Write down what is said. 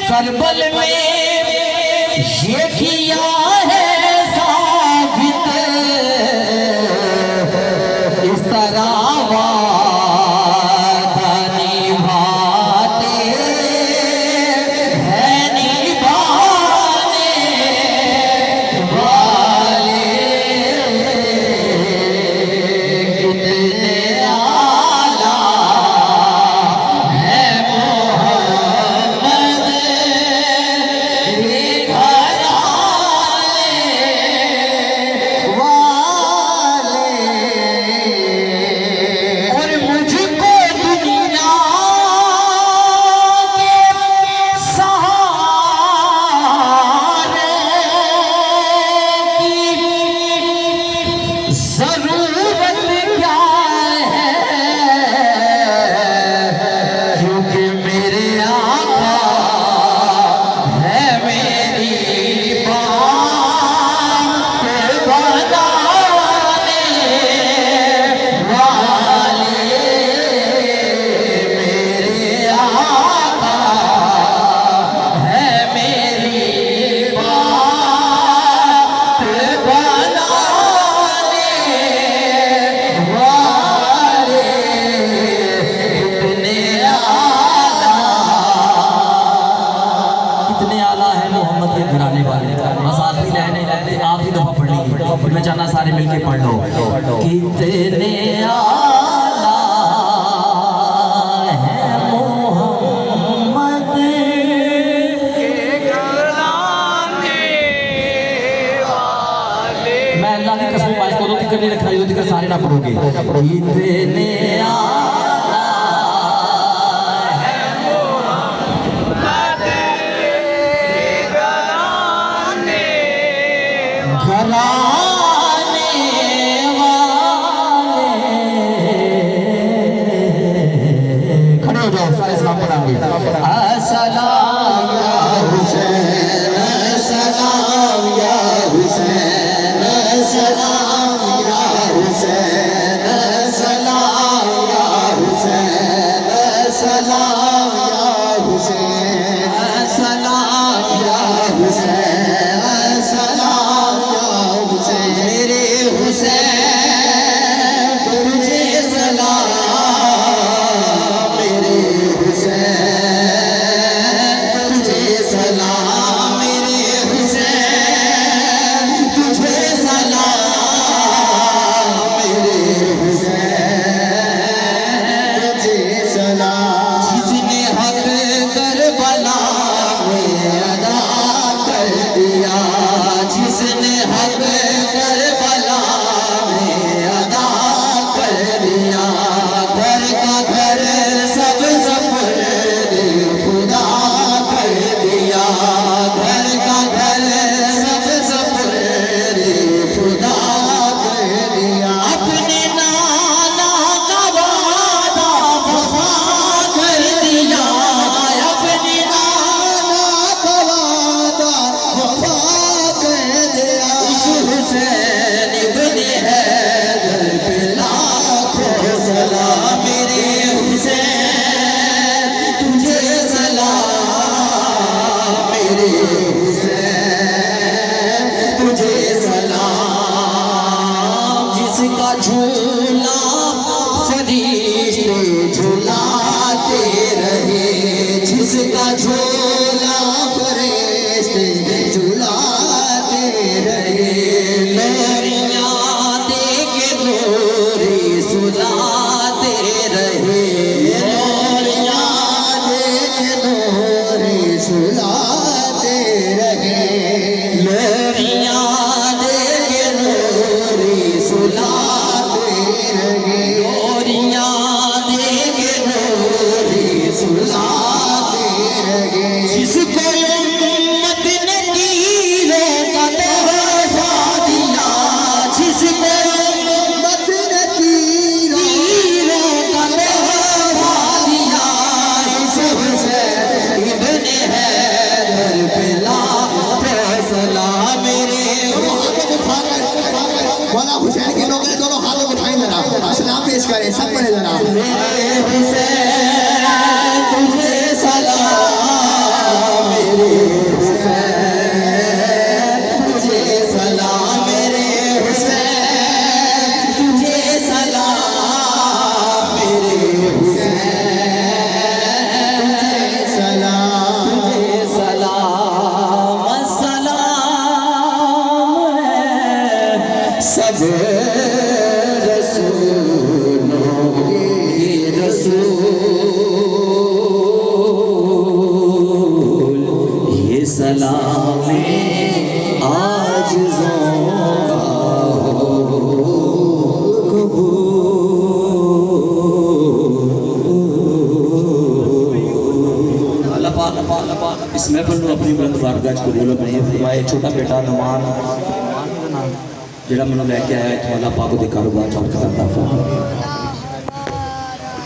करबल में ये किया है साबित, इस तरह वादा निभाते हैं निभाने वाले, कितने आला है मैं जाना सारे मिलके पढ़ लो। कितने आला है मोहम्मद के गलाने वाले। मैं अल्लाह की कसम बात को दो दिक्कत नहीं रखा, दो दिक्कत सारे ना पढ़ोगे। कितने आला है मोहम्मद के गलाने खड़े हो जाओ, सारे सलाम पढ़ाएंगे। अस्सलाम या हुसैन, अस्सलाम या हुसैन, अस्सलाम या हुसैन, अस्सलाम या हुसैन, अस्सलाम या हुसैन, अस्सलाम या हुसैन, अस्सलाम या हुसैन, मेरे हुसैन तुझे सलाम, मेरे हुसैन तुझे सलाम, मेरे हुसैन तुझे सलाम, मेरे हुसैन तुझे सलाम। जिसने जिसका झोला फरिश्ते झुलाते रहे, लोरियां दे के लोरी सुलाते रहे, लोरियां दे के लोरी सुलाते रहे, लोरियां दे के लोरी सुलाते रहे, लोरियां दे के लोरी सुलाते रहे। जिसको उम्मत ने तीरों का तोहफा दिया, जिसको उम्मत ने तीरों का तोहफा दिया, सबसे इब्ने हैदर पे लाखों सलाम मेरे। मौला हुसैन के लोग दोनों हाथों उठाएं जरा, सलाम पेश करें सब पढ़े जरा। मेरे हुसैन तुझे सलाम, मेरे हुसैन तुझे सलाम, मेरे हुसैन तुझे सलाम, मेरे हुसैन तुझे सलाम, तुझे सलाम। सलाम है सब रसूलों के रसूल, ये सलाम आजिज़ों का हो कबूल। अल्लाह पाक इस महफिल में अपनी बुलंद बारगाह च कबूल फरमाए। फरमाए छोटा बेटा नमान ਜਿਹੜਾ ਮੈਨੂੰ ਲੈ ਕੇ ਆਇਆ ਇੱਥੋਂ, ਅੱਲਾਹ ਪਾਕ ਦੇ ਕਾਰੋਬਾਰ ਚ ਬਰਕਤ ਅਤਾ ਫਰਮਾਏ।